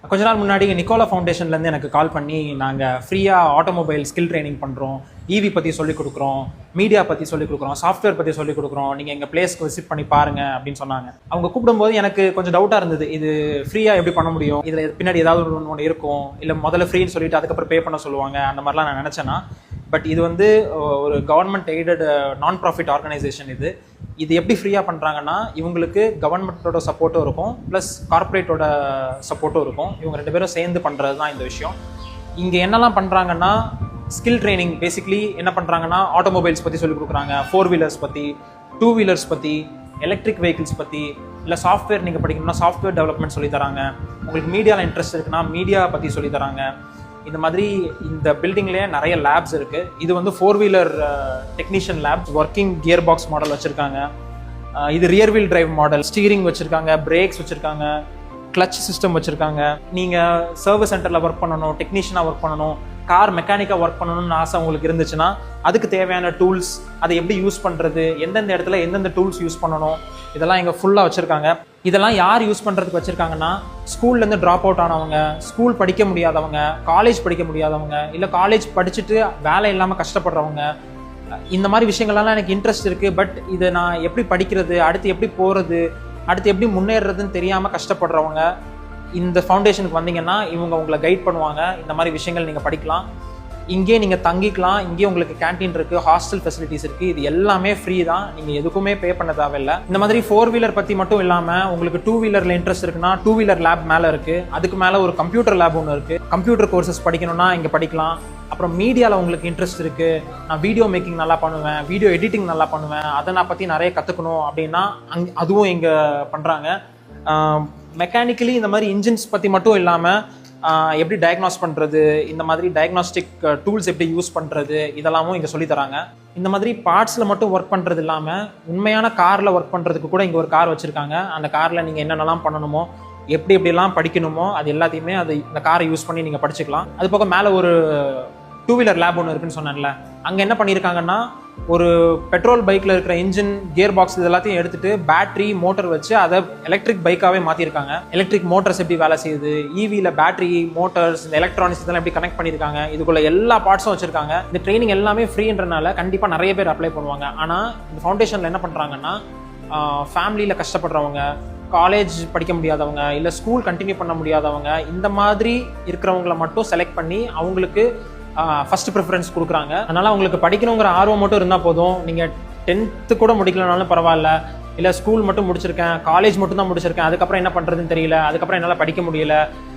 கொஞ்ச நாள் முன்னாடி நிக்கோலா ஃபவுண்டேஷன்லேருந்து எனக்கு கால் பண்ணி நாங்கள் ஃப்ரீயாக ஆட்டோமொபைல் ஸ்கில் ட்ரைனிங் பண்ணுறோம், ஈவி பற்றி சொல்லிக் கொடுக்குறோம், மீடியா பற்றி சொல்லிக் கொடுக்குறோம், சாஃப்ட்வேர் பற்றி சொல்லிக் கொடுக்குறோம், நீங்கள் எங்கள் பிளேஸ்க்கு விசிட் பண்ணி பாருங்கள் அப்படின்னு சொன்னாங்க. அவங்க கூப்பிடும்போது எனக்கு கொஞ்சம் டவுட்டாக இருந்தது, இது ஃப்ரீயாக எப்படி பண்ண முடியும், இதில் பின்னாடி ஏதாவது ஒன்று இருக்கும், இல்லை முதல்ல ஃப்ரீன்னு சொல்லிட்டு அதுக்கப்புறம் பே பண்ண சொல்லுவாங்க, அந்த மாதிரிலாம் நான் நினச்சேன்னா. பட் இது வந்து ஒரு கவர்மெண்ட் எய்டட் நான் ப்ராஃபிட் ஆர்கனைசேஷன். இது எப்படி ஃப்ரீயாக பண்ணுறாங்கன்னா, இவங்களுக்கு கவர்மெண்ட்டோட சப்போர்ட்டும் இருக்கும், ப்ளஸ் கார்ப்பரேட்டோட சப்போர்ட்டும் இருக்கும். இவங்க 2 பேரும் சேர்ந்து பண்ணுறது தான் இந்த விஷயம். இங்கே என்னெல்லாம் பண்ணுறாங்கன்னா, ஸ்கில் ட்ரைனிங் பேசிக்லி என்ன பண்ணுறாங்கன்னா, ஆட்டோமொபைல்ஸ் பற்றி சொல்லிக் கொடுக்குறாங்க, 4 வீலர்ஸ் பற்றி, 2 வீலர்ஸ் பற்றி, எலக்ட்ரிக் வெஹிக்கிள்ஸ் பற்றி, இல்லை சாஃப்ட்வேர் நீங்கள் படிக்கணும்னா சாஃப்ட்வேர் டெவலப்மெண்ட் சொல்லி தராங்க. உங்களுக்கு மீடியாவில் இன்ட்ரெஸ்ட் இருக்குன்னா மீடியா பற்றி சொல்லி தராங்க. இந்த மாதிரி இந்த பில்டிங்லேயே நிறைய லேப்ஸ் இருக்குது. இது வந்து 4 wheeler technician labs, working gear box model வச்சுருக்காங்க. இது rear wheel drive model, steering வச்சுருக்காங்க, பிரேக்ஸ் வச்சுருக்காங்க, கிளச் சிஸ்டம் வச்சுருக்காங்க. நீங்கள் சர்வீஸ் சென்டரில் ஒர்க் பண்ணணும், டெக்னீஷியனாக ஒர்க் பண்ணணும், கார் மெக்கானிக்காக ஒர்க் பண்ணணும்னு ஆசை உங்களுக்கு இருந்துச்சுன்னா அதுக்கு தேவையான டூல்ஸ், அதை எப்படி யூஸ் பண்ணுறது, எந்தெந்த இடத்துல எந்தெந்த டூல்ஸ் யூஸ் பண்ணணும், இதெல்லாம் இங்கே ஃபுல்லாக வச்சுருக்காங்க. இதெல்லாம் யார் யூஸ் பண்ணுறதுக்கு வச்சுருக்காங்கன்னா, ஸ்கூல்லேருந்து ட்ராப் அவுட் ஆனவங்க, ஸ்கூல் படிக்க முடியாதவங்க, காலேஜ் படிக்க முடியாதவங்க, இல்லை காலேஜ் படிச்சுட்டு வேலை இல்லாமல் கஷ்டப்படுறவங்க, இந்த மாதிரி விஷயங்கள்லாம் எனக்கு இன்ட்ரெஸ்ட் இருக்குது. பட் இதை நான் எப்படி படிக்கிறது, அடுத்து எப்படி போகிறது, அடுத்து எப்படி முன்னேறதுன்னு தெரியாமல் கஷ்டப்படுறவங்க இந்த ஃபவுண்டேஷனுக்கு வந்தீங்கன்னா இவங்க உங்களை கைட் பண்ணுவாங்க. இந்த மாதிரி விஷயங்கள் நீங்கள் படிக்கலாம், இங்கே நீங்கள் தங்கிக்கலாம், இங்கே உங்களுக்கு கேன்டீன் இருக்குது, ஹாஸ்டல் ஃபெசிலிட்டிஸ் இருக்குது. இது எல்லாமே ஃப்ரீ தான், நீங்கள் எதுக்குமே பே பண்ண தேவையில்லை. இந்த மாதிரி 4 வீலர் பற்றி மட்டும் இல்லாமல் உங்களுக்கு 2 வீலரில் இன்ட்ரெஸ்ட் இருக்குன்னா 2 வீலர் லேப் மேலே இருக்குது. அதுக்கு மேலே ஒரு கம்ப்யூட்டர் லேப் ஒன்று இருக்குது. கம்ப்யூட்டர் கோர்சஸ் படிக்கணும்னா இங்கே படிக்கலாம். அப்புறம் மீடியாவில் உங்களுக்கு இன்ட்ரெஸ்ட் இருக்குது, நான் வீடியோ மேக்கிங் நல்லா பண்ணுவேன், வீடியோ எடிட்டிங் நல்லா பண்ணுவேன், அதை நான் பற்றி நிறைய கற்றுக்கணும் அப்படின்னா அதுவும் இங்கே பண்ணுறாங்க. மெக்கானிக்கலி இந்த மாதிரி இன்ஜின்ஸ் பற்றி மட்டும் இல்லாமல் எப்படி டயக்னாஸ் பண்ணுறது, இந்த மாதிரி டயக்னாஸ்டிக் டூல்ஸ் எப்படி யூஸ் பண்ணுறது, இதெல்லாமும் இங்கே சொல்லித்தராங்க. இந்த மாதிரி பார்ட்ஸில் மட்டும் ஒர்க் பண்ணுறது இல்லாமல் உண்மையான காரில் ஒர்க் பண்ணுறதுக்கு கூட இங்கே ஒரு கார் வச்சுருக்காங்க. அந்த காரில் நீங்கள் என்னென்னலாம் பண்ணணுமோ, எப்படி எப்படிலாம் படிக்கணுமோ அது எல்லாத்தையுமே இந்த காரை யூஸ் பண்ணி நீங்கள் படிச்சுக்கலாம். அது போக மேலே ஒரு 2 வீலர் லேப் ஒன்று இருக்குன்னு சொன்னேன்ல, அங்கே என்ன பண்ணியிருக்காங்கன்னா, ஒரு பெட்ரோல் பைக்கில் இருக்கிற இன்ஜின், கியர் பாக்ஸ் இது எல்லாத்தையும் எடுத்துட்டு பேட்டரி மோட்டர் வச்சு அதை எலக்ட்ரிக் பைக்காகவே மாற்றிருக்காங்க. எலக்ட்ரிக் மோட்டர்ஸ் எப்படி வேலை செய்யுது, ஈவியில் பேட்டரி மோட்டர்ஸ், இந்த எலக்ட்ரானிக்ஸ் இதெல்லாம் எப்படி கனெக்ட் பண்ணியிருக்காங்க, இதுக்குள்ள எல்லா பார்ட்ஸும் வச்சுருக்காங்க. இந்த ட்ரைனிங் எல்லாமே ஃப்ரீன்றனால கண்டிப்பாக நிறைய பேர் அப்ளை பண்ணுவாங்க. ஆனால் இந்த ஃபவுண்டேஷனில் என்ன பண்ணுறாங்கன்னா, ஃபேமிலியில் கஷ்டப்படுறவங்க, காலேஜ் படிக்க முடியாதவங்க, இல்லை ஸ்கூல் கண்டினியூ பண்ண முடியாதவங்க, இந்த மாதிரி இருக்கிறவங்கள மட்டும் செலக்ட் பண்ணி அவங்களுக்கு ஃபர்ஸ்ட் ப்ரிஃபரன்ஸ் கொடுக்குறாங்க. அதனால் அவங்களுக்கு படிக்கணுங்கிற ஆர்வம் மட்டும் இருந்தால் போதும். நீங்கள் 10th கூட முடிக்கலனாலும் பரவாயில்ல, இல்லை ஸ்கூல் மட்டும் முடிச்சிருக்கேன், காலேஜ் மட்டும் தான் முடிச்சிருக்கேன், அதுக்கப்புறம் என்ன பண்ணுறதுன்னு தெரியல, அதுக்கப்புறம் என்னால் படிக்க முடியல,